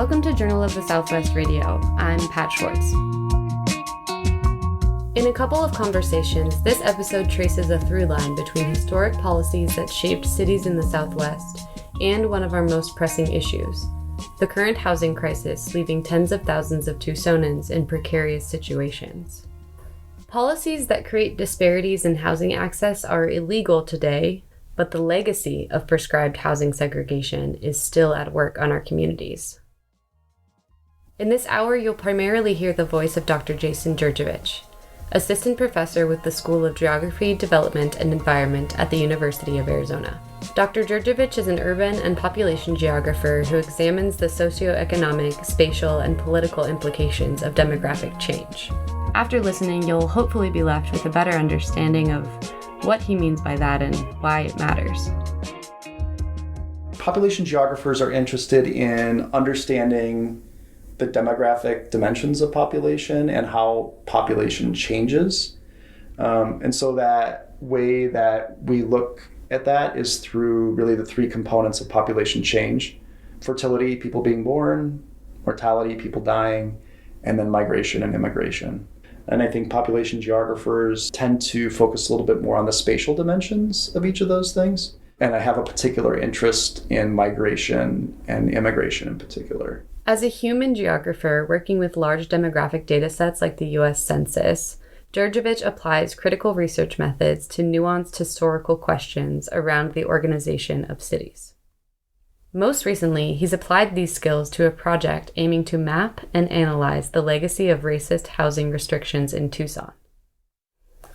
Welcome to Journal of the Southwest Radio. I'm Pat Schwartz. In a couple of conversations, this episode traces a through line between historic policies that shaped cities in the Southwest and one of our most pressing issues, the current housing crisis leaving tens of thousands of Tucsonans in precarious situations. Policies that create disparities in housing access are illegal today, but the legacy of prescribed housing segregation is still at work on our communities. In this hour, you'll primarily hear the voice of Dr. Jason Jurjevich, assistant professor with the School of Geography, Development, and Environment at the University of Arizona. Dr. Jurjevich is an urban and population geographer who examines the socioeconomic, spatial, and political implications of demographic change. After listening, you'll hopefully be left with a better understanding of what he means by that and why it matters. Population geographers are interested in understanding the demographic dimensions of population and how population changes. And so that way that we look at that is through really the three components of population change: fertility, people being born; mortality, people dying; and then migration and immigration. And I think population geographers tend to focus a little bit more on the spatial dimensions of each of those things. And I have a particular interest in migration and immigration in particular. As a human geographer working with large demographic data sets like the U.S. Census, Jurjevich applies critical research methods to nuanced historical questions around the organization of cities. Most recently, he's applied these skills to a project aiming to map and analyze the legacy of racist housing restrictions in Tucson.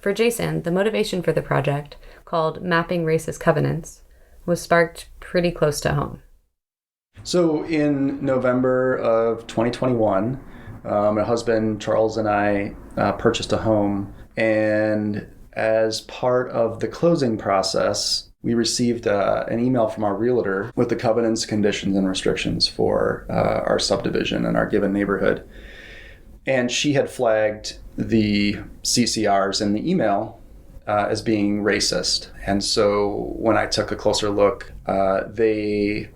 For Jason, the motivation for the project, called Mapping Racist Covenants, was sparked pretty close to home. So in November of 2021, my husband Charles and I purchased a home, and as part of the closing process, we received an email from our realtor with the covenants, conditions, and restrictions for our subdivision and our given neighborhood. And she had flagged the CCRs in the email as being racist. And so when I took a closer look, they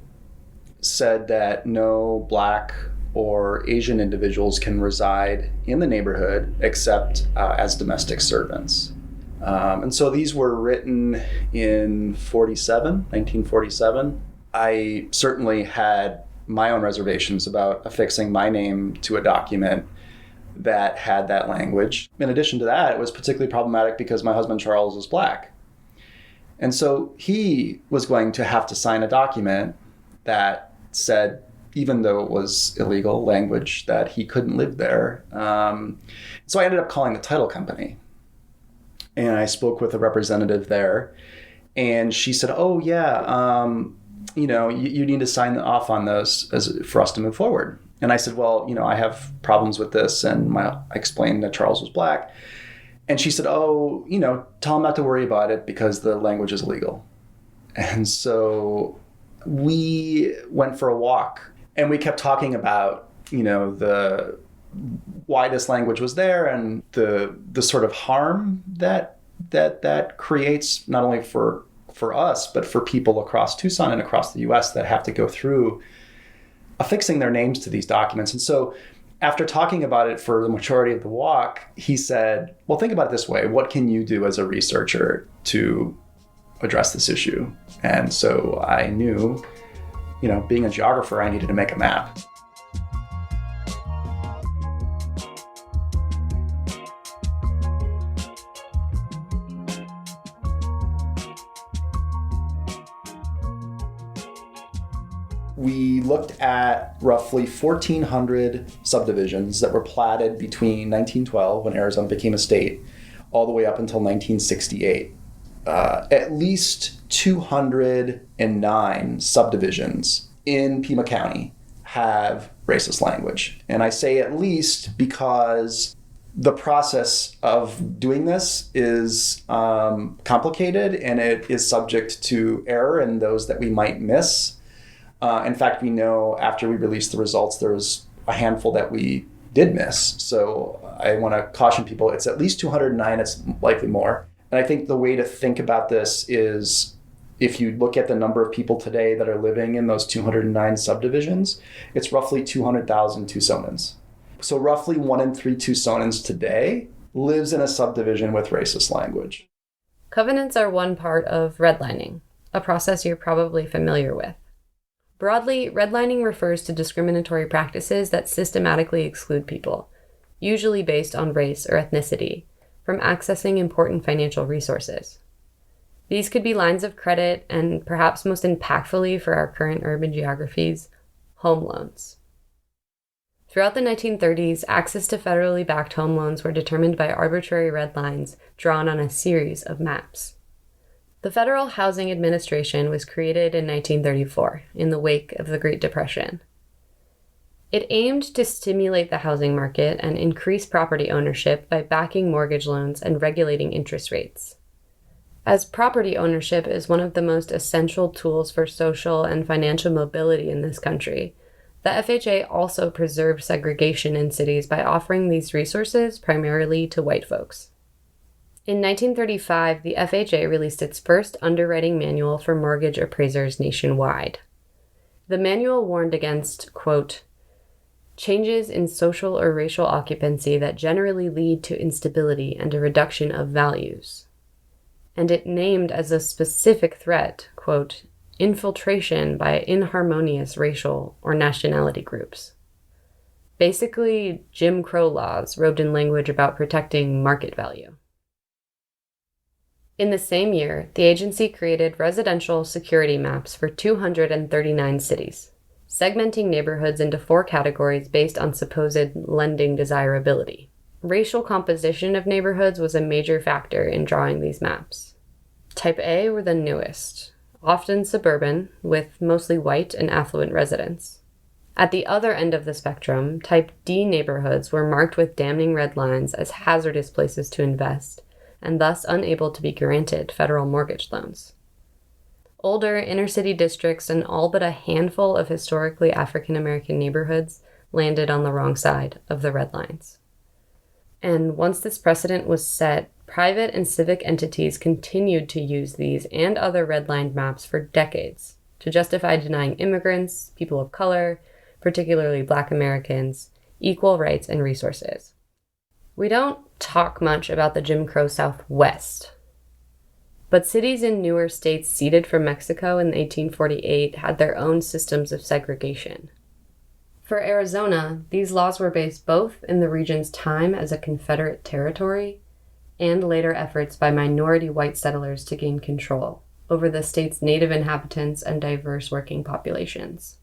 said that no Black or Asian individuals can reside in the neighborhood except as domestic servants. And so these were written in 1947. I certainly had my own reservations about affixing my name to a document that had that language. In addition to that, it was particularly problematic because my husband Charles was Black. And so he was going to have to sign a document that said, even though it was illegal language, that he couldn't live there. So I ended up calling the title company. And I spoke with a representative there. And she said, oh, yeah, you need to sign off on those for us to move forward. And I said, well, I have problems with this. And I explained that Charles was Black. And she said, oh, tell him not to worry about it because the language is illegal. And so we went for a walk and we kept talking about, why this language was there and the sort of harm that creates not only for us, but for people across Tucson and across the US that have to go through affixing their names to these documents. And so after talking about it for the majority of the walk, he said, well, think about it this way. What can you do as a researcher to address this issue? And so I knew, being a geographer, I needed to make a map. We looked at roughly 1,400 subdivisions that were platted between 1912, when Arizona became a state, all the way up until 1968. At least 209 subdivisions in Pima County have racist language. And I say at least because the process of doing this is complicated and it is subject to error and those that we might miss. In fact, we know after we released the results, there was a handful that we did miss. So I want to caution people, it's at least 209, it's likely more. And I think the way to think about this is if you look at the number of people today that are living in those 209 subdivisions, it's roughly 200,000 Tucsonans. So roughly 1 in 3 Tucsonans today lives in a subdivision with racist language. Covenants are one part of redlining, a process you're probably familiar with. Broadly, redlining refers to discriminatory practices that systematically exclude people, usually based on race or ethnicity, from accessing important financial resources. These could be lines of credit and, perhaps most impactfully for our current urban geographies, home loans. Throughout the 1930s, access to federally backed home loans were determined by arbitrary red lines drawn on a series of maps. The Federal Housing Administration was created in 1934, in the wake of the Great Depression. It aimed to stimulate the housing market and increase property ownership by backing mortgage loans and regulating interest rates. As property ownership is one of the most essential tools for social and financial mobility in this country, the FHA also preserved segregation in cities by offering these resources primarily to white folks. In 1935, the FHA released its first underwriting manual for mortgage appraisers nationwide. The manual warned against, quote, changes in social or racial occupancy that generally lead to instability and a reduction of values. And it named as a specific threat, quote, infiltration by inharmonious racial or nationality groups. Basically, Jim Crow laws robed in language about protecting market value. In the same year, the agency created residential security maps for 239 cities, segmenting neighborhoods into 4 categories based on supposed lending desirability. Racial composition of neighborhoods was a major factor in drawing these maps. Type A were the newest, often suburban, with mostly white and affluent residents. At the other end of the spectrum, Type D neighborhoods were marked with damning red lines as hazardous places to invest, and thus unable to be granted federal mortgage loans. Older inner-city districts and all but a handful of historically African American neighborhoods landed on the wrong side of the red lines. And once this precedent was set, private and civic entities continued to use these and other redlined maps for decades to justify denying immigrants, people of color, particularly Black Americans, equal rights and resources. We don't talk much about the Jim Crow Southwest, but cities in newer states ceded from Mexico in 1848 had their own systems of segregation. For Arizona, these laws were based both in the region's time as a Confederate territory and later efforts by minority white settlers to gain control over the state's native inhabitants and diverse working populations.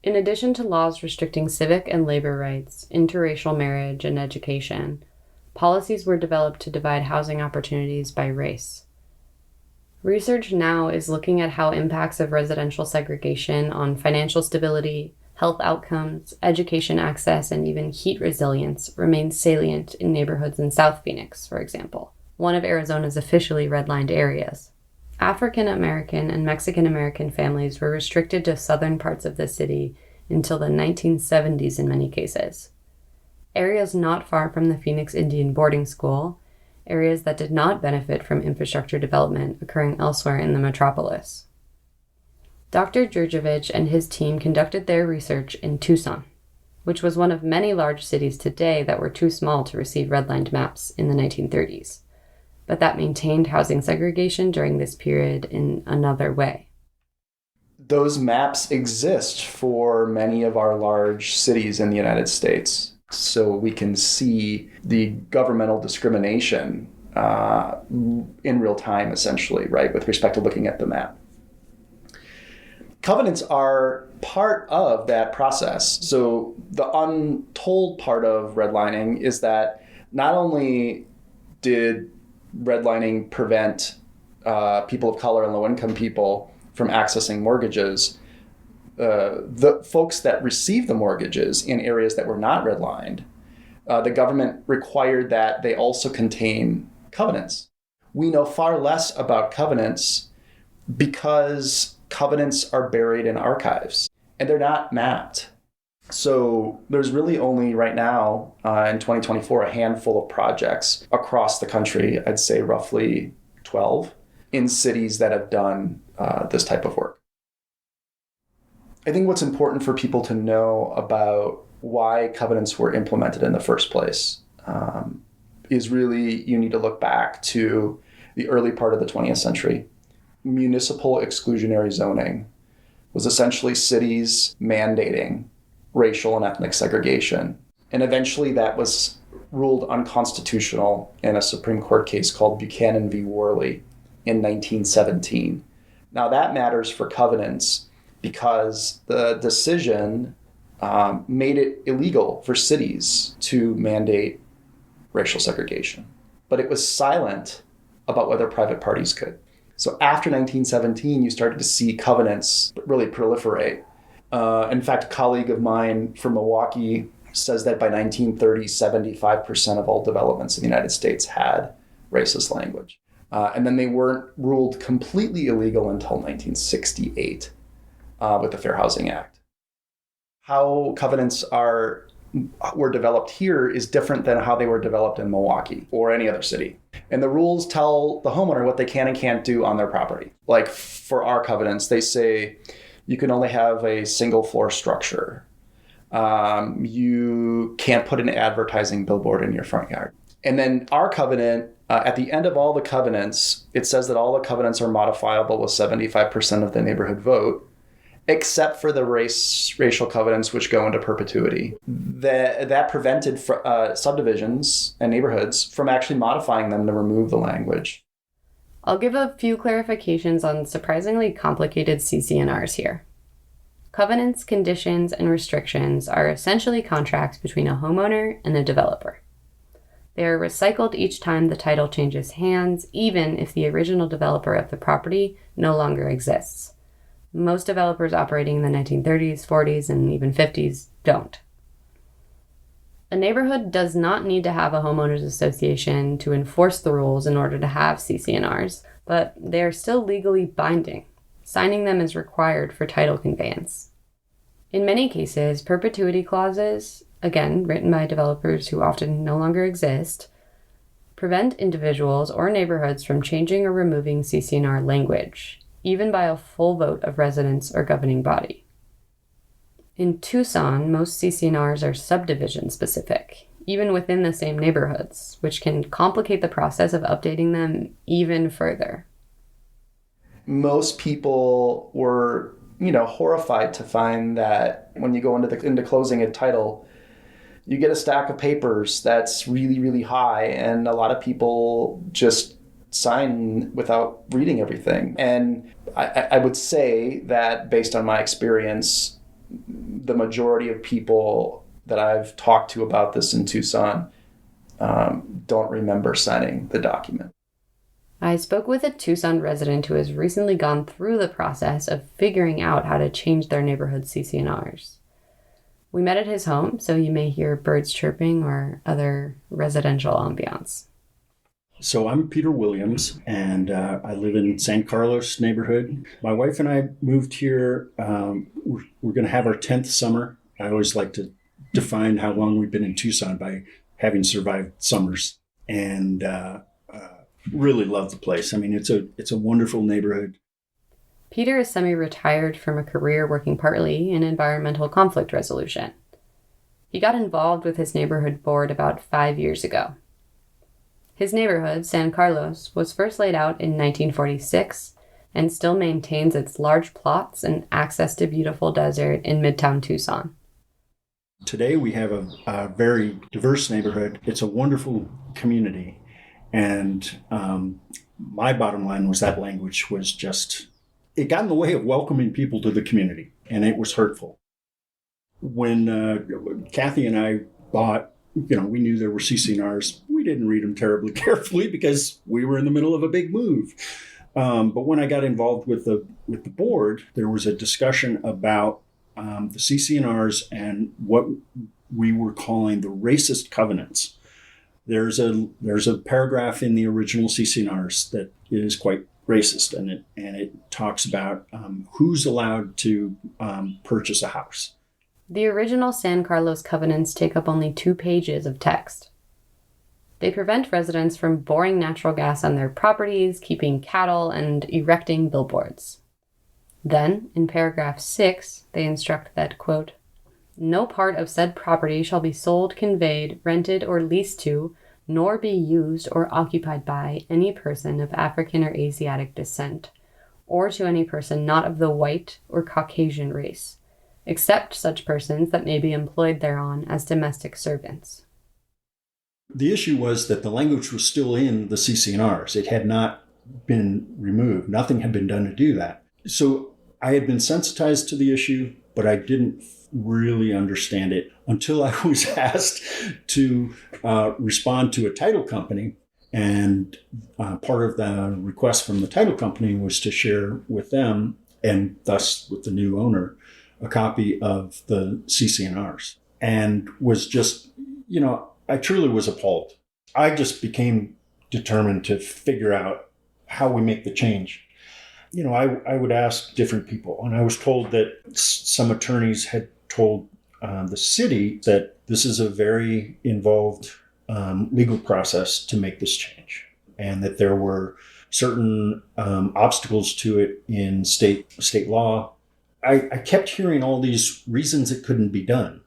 In addition to laws restricting civic and labor rights, interracial marriage, and education, policies were developed to divide housing opportunities by race. Research now is looking at how impacts of residential segregation on financial stability, health outcomes, education access, and even heat resilience remain salient in neighborhoods in South Phoenix, for example, one of Arizona's officially redlined areas. African American and Mexican American families were restricted to southern parts of the city until the 1970s in many cases. Areas not far from the Phoenix Indian Boarding School, areas that did not benefit from infrastructure development occurring elsewhere in the metropolis. Dr. Jurjevich and his team conducted their research in Tucson, which was one of many large cities today that were too small to receive redlined maps in the 1930s, but that maintained housing segregation during this period in another way. Those maps exist for many of our large cities in the United States. So we can see the governmental discrimination in real time, essentially, right, with respect to looking at the map. Covenants are part of that process. So the untold part of redlining is that not only did redlining prevent people of color and low-income people from accessing mortgages, the folks that received the mortgages in areas that were not redlined, the government required that they also contain covenants. We know far less about covenants because covenants are buried in archives and they're not mapped. So there's really only right now in 2024 a handful of projects across the country, I'd say roughly 12, in cities that have done this type of work. I think what's important for people to know about why covenants were implemented in the first place is really you need to look back to the early part of the 20th century. Municipal exclusionary zoning was essentially cities mandating racial and ethnic segregation. And eventually that was ruled unconstitutional in a Supreme Court case called Buchanan v. Worley in 1917. Now that matters for covenants because the decision made it illegal for cities to mandate racial segregation. But it was silent about whether private parties could. So after 1917, you started to see covenants really proliferate. In fact, a colleague of mine from Milwaukee says that by 1930, 75% of all developments in the United States had racist language. And then they weren't ruled completely illegal until 1968 with the Fair Housing Act. How covenants were developed here is different than how they were developed in Milwaukee or any other city. And the rules tell the homeowner what they can and can't do on their property. Like for our covenants, they say you can only have a single floor structure. You can't put an advertising billboard in your front yard. And then our covenant, at the end of all the covenants, it says that all the covenants are modifiable with 75% of the neighborhood vote, except for the racial covenants, which go into perpetuity. That prevented subdivisions and neighborhoods from actually modifying them to remove the language. I'll give a few clarifications on surprisingly complicated CC&Rs here. Covenants, conditions, and restrictions are essentially contracts between a homeowner and a developer. They are recycled each time the title changes hands, even if the original developer of the property no longer exists. Most developers operating in the 1930s, 40s, and even 50s don't. A neighborhood does not need to have a homeowners association to enforce the rules in order to have CC&Rs, but they are still legally binding. Signing them is required for title conveyance. In many cases, perpetuity clauses, again written by developers who often no longer exist, prevent individuals or neighborhoods from changing or removing CC&R language, even by a full vote of residents or governing body. In Tucson, most CC&Rs are subdivision specific, even within the same neighborhoods, which can complicate the process of updating them even further. Most people were, horrified to find that when you go into closing a title, you get a stack of papers that's really, really high, and a lot of people just sign without reading everything. And I would say that based on my experience, the majority of people that I've talked to about this in Tucson don't remember signing the document. I spoke with a Tucson resident who has recently gone through the process of figuring out how to change their neighborhood CC&Rs. We met at his home, so you may hear birds chirping or other residential ambiance. So I'm Peter Williams, and I live in San Carlos neighborhood. My wife and I moved here. We're going to have our 10th summer. I always like to define how long we've been in Tucson by having survived summers, and really love the place. I mean, it's a wonderful neighborhood. Peter is semi-retired from a career working partly in environmental conflict resolution. He got involved with his neighborhood board about 5 years ago. His neighborhood, San Carlos, was first laid out in 1946 and still maintains its large plots and access to beautiful desert in Midtown Tucson. Today we have a very diverse neighborhood. It's a wonderful community. And my bottom line was that language was just, it got in the way of welcoming people to the community, and it was hurtful. When Kathy and I bought, we knew there were CC&Rs. We didn't read them terribly carefully because we were in the middle of a big move. But when I got involved with the board, there was a discussion about the CC&Rs and what we were calling the racist covenants. There's a paragraph in the original CC&Rs that is quite racist, and it talks about who's allowed to purchase a house. The original San Carlos covenants take up only 2 pages of text. They prevent residents from boring natural gas on their properties, keeping cattle, and erecting billboards. Then, in paragraph 6, they instruct that, quote, no part of said property shall be sold, conveyed, rented, or leased to, nor be used or occupied by any person of African or Asiatic descent, or to any person not of the white or Caucasian race, except such persons that may be employed thereon as domestic servants. The issue was that the language was still in the CC&Rs. It had not been removed. Nothing had been done to do that. So I had been sensitized to the issue, but I didn't really understand it until I was asked to respond to a title company. And part of the request from the title company was to share with them, and thus with the new owner, a copy of the CC&Rs. And was just, I truly was appalled. I just became determined to figure out how we make the change. I would ask different people, and I was told that some attorneys had told the city that this is a very involved legal process to make this change, and that there were certain obstacles to it in state law. I kept hearing all these reasons it couldn't be done.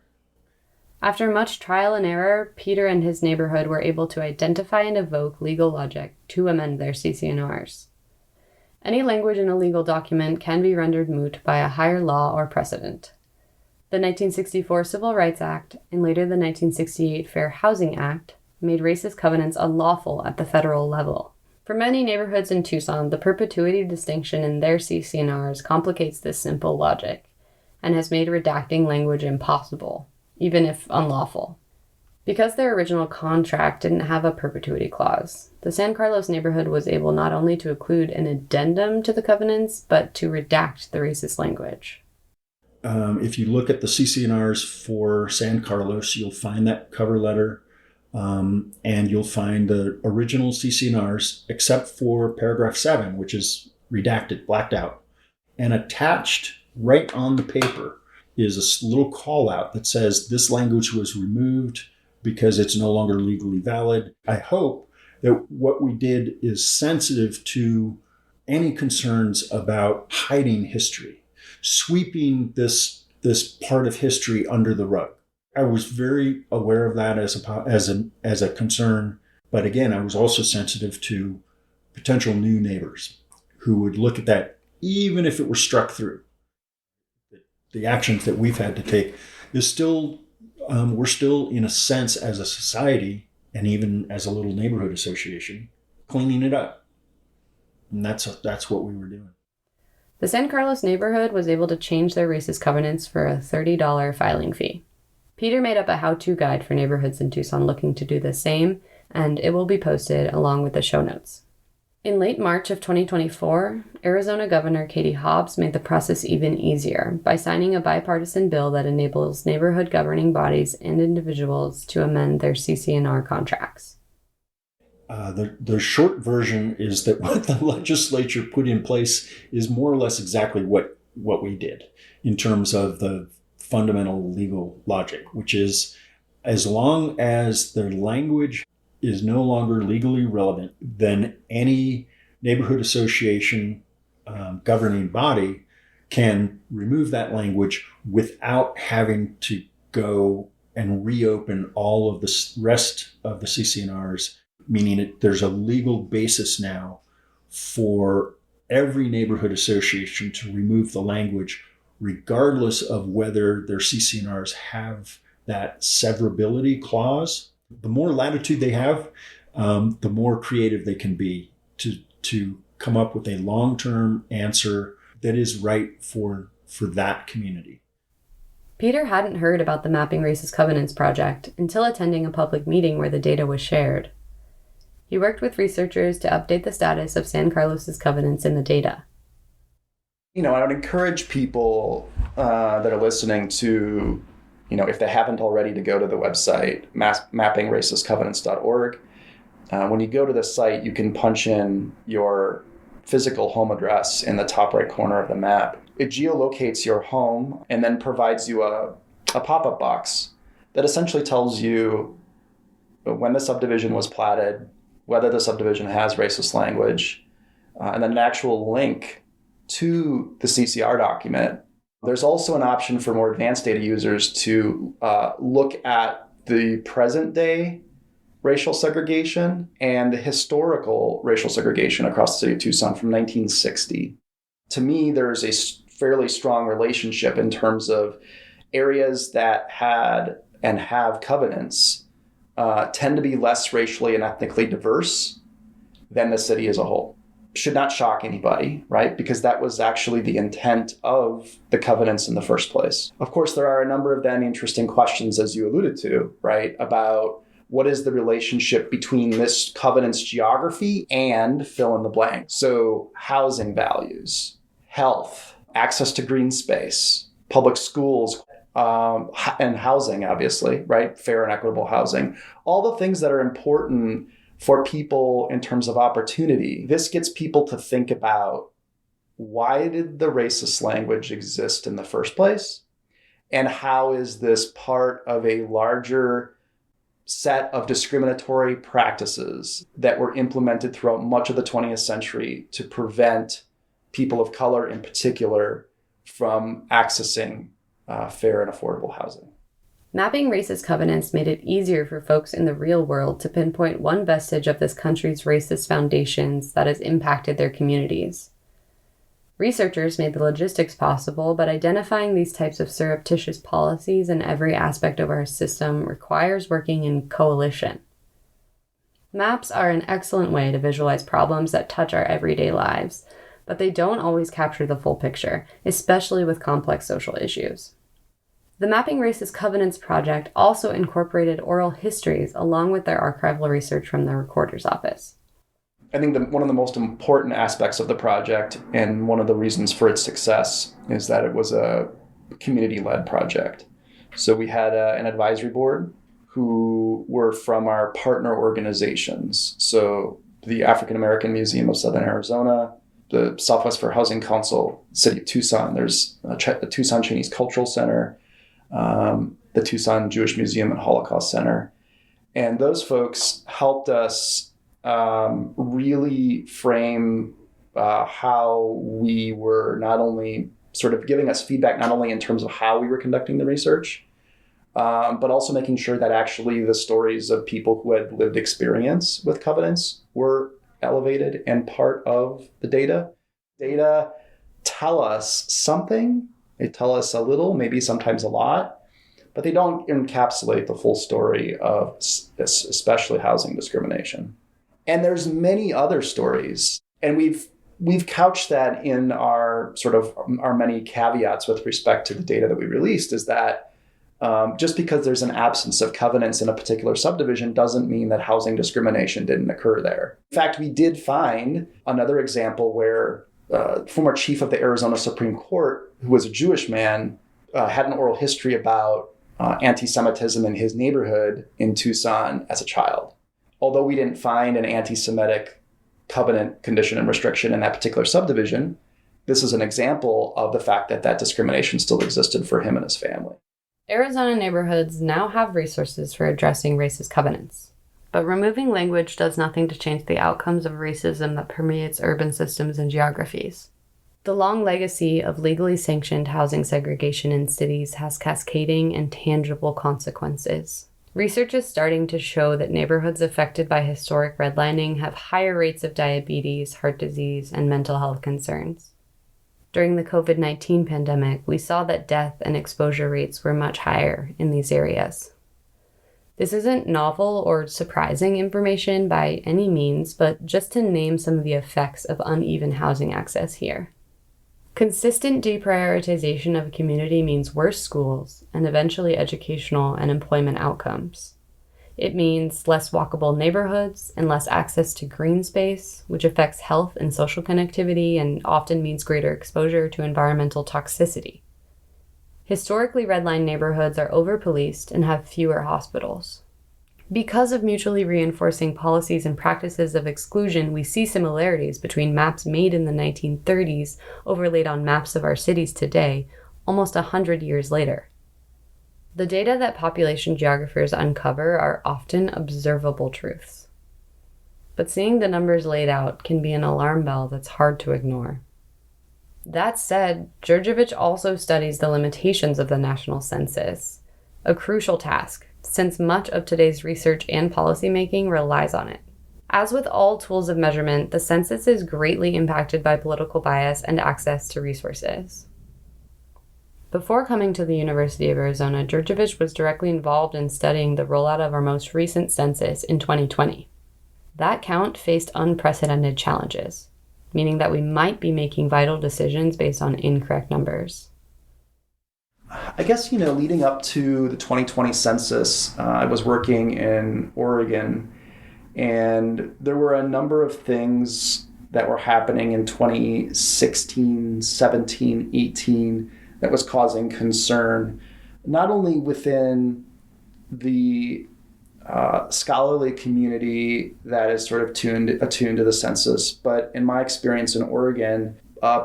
After much trial and error, Peter and his neighborhood were able to identify and evoke legal logic to amend their CC&Rs. Any language in a legal document can be rendered moot by a higher law or precedent. The 1964 Civil Rights Act and later the 1968 Fair Housing Act made racist covenants unlawful at the federal level. For many neighborhoods in Tucson, the perpetuity distinction in their CC&Rs complicates this simple logic and has made redacting language impossible, even if unlawful. Because their original contract didn't have a perpetuity clause, the San Carlos neighborhood was able not only to include an addendum to the covenants, but to redact the racist language. If you look at the CC&Rs for San Carlos, you'll find that cover letter, and you'll find the original CC&Rs, except for paragraph 7, which is redacted, blacked out. And attached right on the paper is a little call out that says this language was removed because it's no longer legally valid. I hope that what we did is sensitive to any concerns about hiding history, sweeping this part of history under the rug. I was very aware of that as a concern, but again, I was also sensitive to potential new neighbors who would look at that, even if it were struck through. The actions that we've had to take is still, we're still in a sense as a society and even as a little neighborhood association, cleaning it up. And that's what we were doing. The San Carlos neighborhood was able to change their racist covenants for a $30 filing fee. Peter made up a how-to guide for neighborhoods in Tucson looking to do the same, and it will be posted along with the show notes. In late March of 2024, Arizona Governor Katie Hobbs made the process even easier by signing a bipartisan bill that enables neighborhood governing bodies and individuals to amend their CC&R contracts. The short version is that what the legislature put in place is more or less exactly what we did in terms of the fundamental legal logic, which is as long as the language is no longer legally relevant, then any neighborhood association governing body can remove that language without having to go and reopen all of the rest of the CC&Rs, meaning there's a legal basis now for every neighborhood association to remove the language regardless of whether their CC&Rs have that severability clause. The more latitude they have, the more creative they can be to come up with a long-term answer that is right for that community. Peter hadn't heard about the Mapping Racist Covenants project until attending a public meeting where the data was shared. He worked with researchers to update the status of San Carlos's covenants in the data. I would encourage people that are listening to, if they haven't already, to go to the website, mappingracistcovenants.org. When you go to the site, you can punch in your physical home address in the top right corner of the map. It geolocates your home and then provides you a pop-up box that essentially tells you when the subdivision was platted, whether the subdivision has racist language, and then an actual link to the CCR document, there's also an option for more advanced data users to look at the present day racial segregation and the historical racial segregation across the city of Tucson from 1960. To me, there's a fairly strong relationship in terms of areas that had and have covenants tend to be less racially and ethnically diverse than the city as a whole. Should not shock anybody, right? Because that was actually the intent of the covenants in the first place. Of course, there are a number of then interesting questions, as you alluded to, right, about what is the relationship between this covenant's geography and fill in the blank. So housing values, health, access to green space, public schools, and housing, obviously, right? Fair and equitable housing. All the things that are important for people in terms of opportunity. This gets people to think about, why did the racist language exist in the first place? And how is this part of a larger set of discriminatory practices that were implemented throughout much of the 20th century to prevent people of color in particular from accessing fair and affordable housing? Mapping racist covenants made it easier for folks in the real world to pinpoint one vestige of this country's racist foundations that has impacted their communities. Researchers made the logistics possible, but identifying these types of surreptitious policies in every aspect of our system requires working in coalition. Maps are an excellent way to visualize problems that touch our everyday lives, but they don't always capture the full picture, especially with complex social issues. The Mapping Racist Covenants project also incorporated oral histories along with their archival research from the Recorder's Office. I think one of the most important aspects of the project, and one of the reasons for its success, is that it was a community-led project. So we had an advisory board who were from our partner organizations. So the African American Museum of Southern Arizona, the Southwest Fair Housing Council, City of Tucson, there's the Tucson Chinese Cultural Center, the Tucson Jewish Museum and Holocaust Center. And those folks helped us really frame how we were not only sort of giving us feedback, not only in terms of how we were conducting the research, but also making sure that actually the stories of people who had lived experience with covenants were elevated and part of the data. Data tell us something. They tell us a little, maybe sometimes a lot, but they don't encapsulate the full story of especially housing discrimination. And there's many other stories, and we've couched that in our sort of our many caveats with respect to the data that we released, is that just because there's an absence of covenants in a particular subdivision doesn't mean that housing discrimination didn't occur there. In fact, we did find another example where former chief of the Arizona Supreme Court, who was a Jewish man, had an oral history about anti-Semitism in his neighborhood in Tucson as a child. Although we didn't find an anti-Semitic covenant, condition, and restriction in that particular subdivision, this is an example of the fact that that discrimination still existed for him and his family. Arizona neighborhoods now have resources for addressing racist covenants. But removing language does nothing to change the outcomes of racism that permeates urban systems and geographies. The long legacy of legally sanctioned housing segregation in cities has cascading and tangible consequences. Research is starting to show that neighborhoods affected by historic redlining have higher rates of diabetes, heart disease, and mental health concerns. During the COVID-19 pandemic, we saw that death and exposure rates were much higher in these areas. This isn't novel or surprising information by any means, but just to name some of the effects of uneven housing access here. Consistent deprioritization of a community means worse schools and eventually educational and employment outcomes. It means less walkable neighborhoods and less access to green space, which affects health and social connectivity and often means greater exposure to environmental toxicity. Historically redlined neighborhoods are over-policed and have fewer hospitals. Because of mutually reinforcing policies and practices of exclusion, we see similarities between maps made in the 1930s overlaid on maps of our cities today, almost 100 years later. The data that population geographers uncover are often observable truths. But seeing the numbers laid out can be an alarm bell that's hard to ignore. That said, Jurjevich also studies the limitations of the national census, a crucial task, since much of today's research and policymaking relies on it. As with all tools of measurement, the census is greatly impacted by political bias and access to resources. Before coming to the University of Arizona, Jurjevich was directly involved in studying the rollout of our most recent census in 2020. That count faced unprecedented challenges, meaning that we might be making vital decisions based on incorrect numbers. I guess, leading up to the 2020 census, I was working in Oregon, and there were a number of things that were happening in 2016, 17, 18 that was causing concern, not only within the scholarly community that is sort of attuned to the census, but in my experience in Oregon,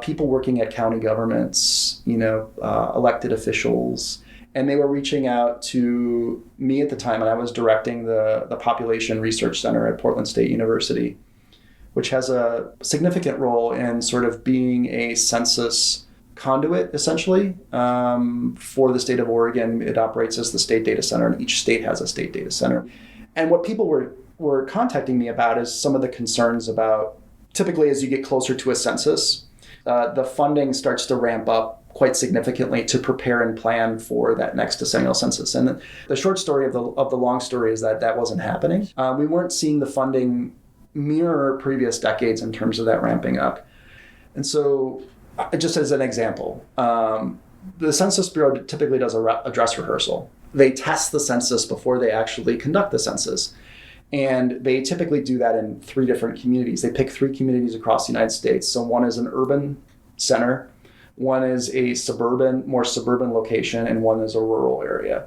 people working at county governments, elected officials, and they were reaching out to me at the time, and I was directing the Population Research Center at Portland State University, which has a significant role in sort of being a census conduit, essentially, for the state of Oregon. It operates as the state data center, and each state has a state data center. And what people were contacting me about is some of the concerns about, typically as you get closer to a census, the funding starts to ramp up quite significantly to prepare and plan for that next decennial census. And the short story of the long story is that wasn't happening. We weren't seeing the funding mirror previous decades in terms of that ramping up. And so, just as an example, the Census Bureau typically does a dress rehearsal. They test the census before they actually conduct the census. And they typically do that in 3 different communities. They pick 3 communities across the United States. So one is an urban center, one is a more suburban location, and one is a rural area.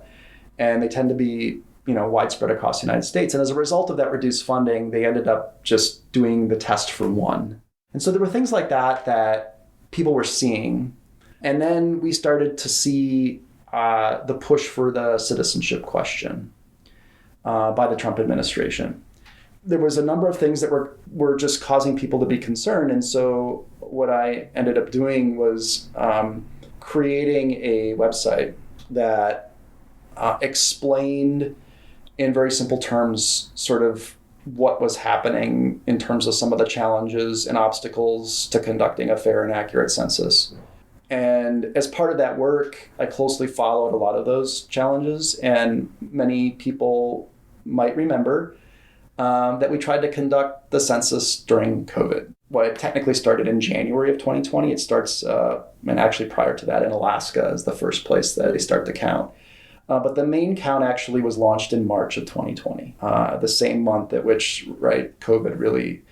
And they tend to be, widespread across the United States. And as a result of that reduced funding, they ended up just doing the test for one. And so there were things like that people were seeing. And then we started to see the push for the citizenship question by the Trump administration. There was a number of things that were just causing people to be concerned. And so what I ended up doing was creating a website that explained in very simple terms sort of what was happening in terms of some of the challenges and obstacles to conducting a fair and accurate census. And as part of that work, I closely followed a lot of those challenges. And many people might remember that we tried to conduct the census during COVID. Well, it technically started in January of 2020. It starts, and actually prior to that, in Alaska is the first place that they start to count. But the main count actually was launched in March of 2020, the same month at which, COVID really,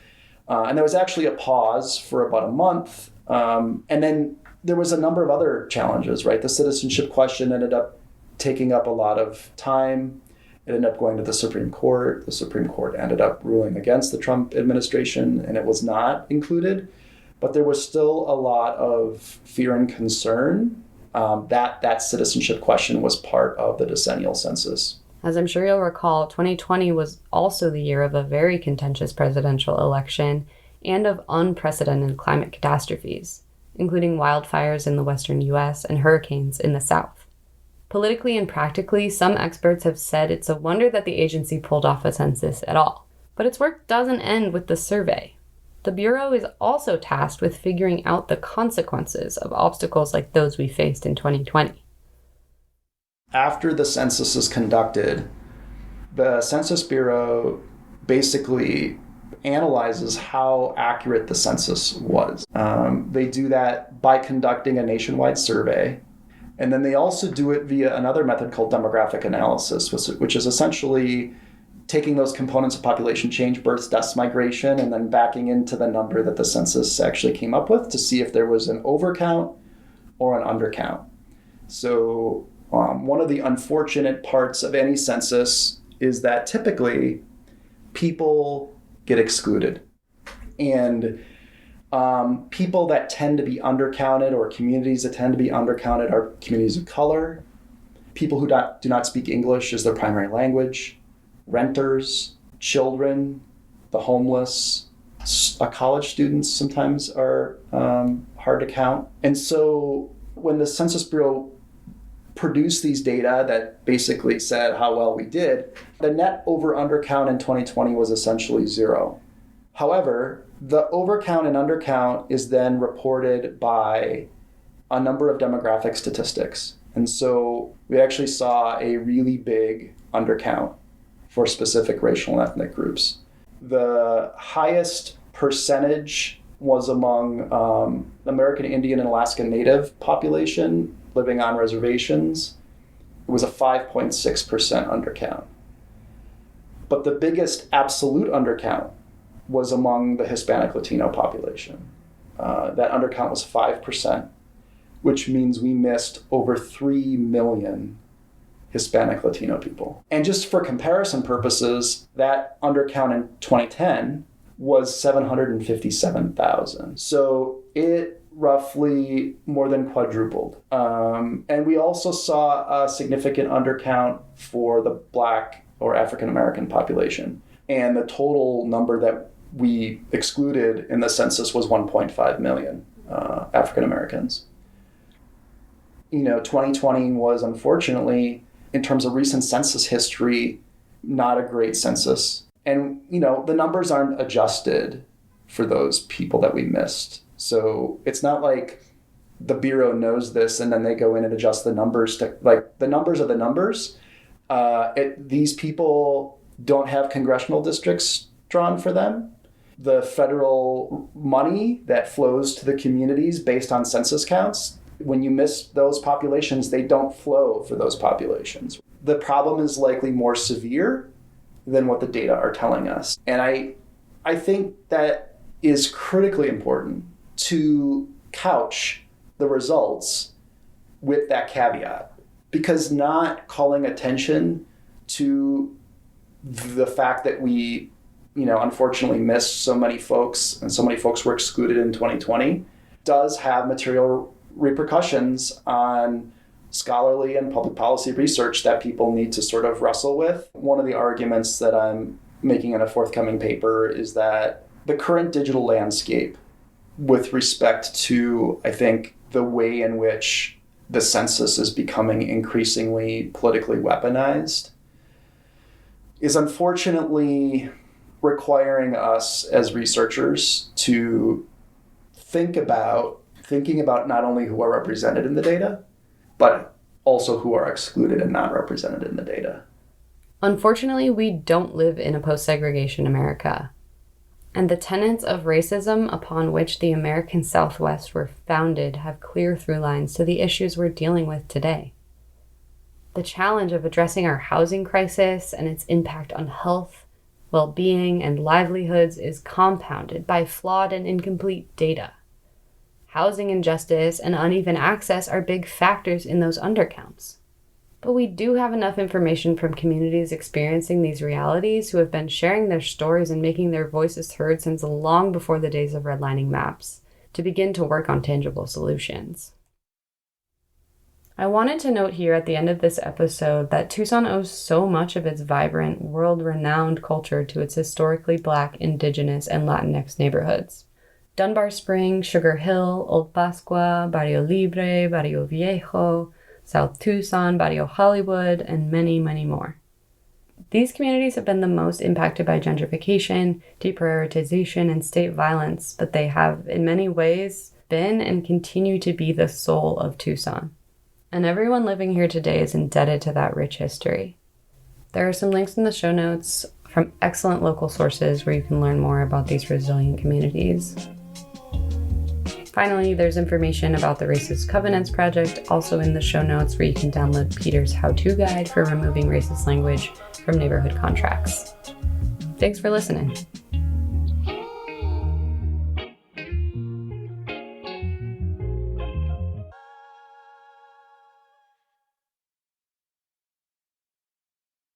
and there was actually a pause for about a month. And then there was a number of other challenges, The citizenship question ended up taking up a lot of time. It ended up going to the Supreme Court. The Supreme Court ended up ruling against the Trump administration, and it was not included. But there was still a lot of fear and concern that citizenship question was part of the decennial census. As I'm sure you'll recall, 2020 was also the year of a very contentious presidential election and of unprecedented climate catastrophes, including wildfires in the western U.S. and hurricanes in the South. Politically and practically, some experts have said it's a wonder that the agency pulled off a census at all. But its work doesn't end with the survey. The Bureau is also tasked with figuring out the consequences of obstacles like those we faced in 2020. After the census is conducted, the Census Bureau basically analyzes how accurate the census was. They do that by conducting a nationwide survey. And then they also do it via another method called demographic analysis, which is essentially taking those components of population change, births, deaths, migration, and then backing into the number that the census actually came up with to see if there was an overcount or an undercount. So one of the unfortunate parts of any census is that typically people get excluded. And people that tend to be undercounted, or communities that tend to be undercounted, are communities of color, people who do not speak English as their primary language, renters, children, the homeless, college students sometimes are hard to count. And so when the Census Bureau produced these data that basically said how well we did, the net over-under count in 2020 was essentially 0. However, the overcount and undercount is then reported by a number of demographic statistics. And so we actually saw a really big undercount for specific racial and ethnic groups. The highest percentage was among American Indian and Alaska Native population living on reservations. It was a 5.6% undercount. But the biggest absolute undercount was among the Hispanic Latino population. That undercount was 5%, which means we missed over 3 million Hispanic Latino people. And just for comparison purposes, that undercount in 2010 was 757,000. So it roughly more than quadrupled. And we also saw a significant undercount for the Black or African American population. And the total number that we excluded in the census was 1.5 million African Americans. 2020 was unfortunately, in terms of recent census history, not a great census. And, the numbers aren't adjusted for those people that we missed. So it's not like the Bureau knows this and then they go in and adjust the numbers to, the numbers are the numbers. These people don't have congressional districts drawn for them. The federal money that flows to the communities based on census counts, when you miss those populations, they don't flow for those populations. The problem is likely more severe than what the data are telling us. And I think that is critically important to couch the results with that caveat, because not calling attention to the fact that we, unfortunately missed so many folks and so many folks were excluded in 2020 does have material repercussions on scholarly and public policy research that people need to sort of wrestle with. One of the arguments that I'm making in a forthcoming paper is that the current digital landscape with respect to, I think, the way in which the census is becoming increasingly politically weaponized is unfortunately requiring us as researchers to thinking about not only who are represented in the data, but also who are excluded and not represented in the data. Unfortunately, we don't live in a post-segregation America. And the tenets of racism upon which the American Southwest were founded have clear through lines to the issues we're dealing with today. The challenge of addressing our housing crisis and its impact on health, well-being, and livelihoods is compounded by flawed and incomplete data. Housing injustice and uneven access are big factors in those undercounts. But we do have enough information from communities experiencing these realities who have been sharing their stories and making their voices heard since long before the days of redlining maps to begin to work on tangible solutions. I wanted to note here at the end of this episode that Tucson owes so much of its vibrant, world-renowned culture to its historically Black, Indigenous, and Latinx neighborhoods. Dunbar Spring, Sugar Hill, Old Pascua, Barrio Libre, Barrio Viejo, South Tucson, Barrio Hollywood, and many, many more. These communities have been the most impacted by gentrification, deprioritization, and state violence, but they have, in many ways, been and continue to be the soul of Tucson. And everyone living here today is indebted to that rich history. There are some links in the show notes from excellent local sources where you can learn more about these resilient communities. Finally, there's information about the Racist Covenants Project also in the show notes where you can download Peter's how-to guide for removing racist language from neighborhood contracts. Thanks for listening.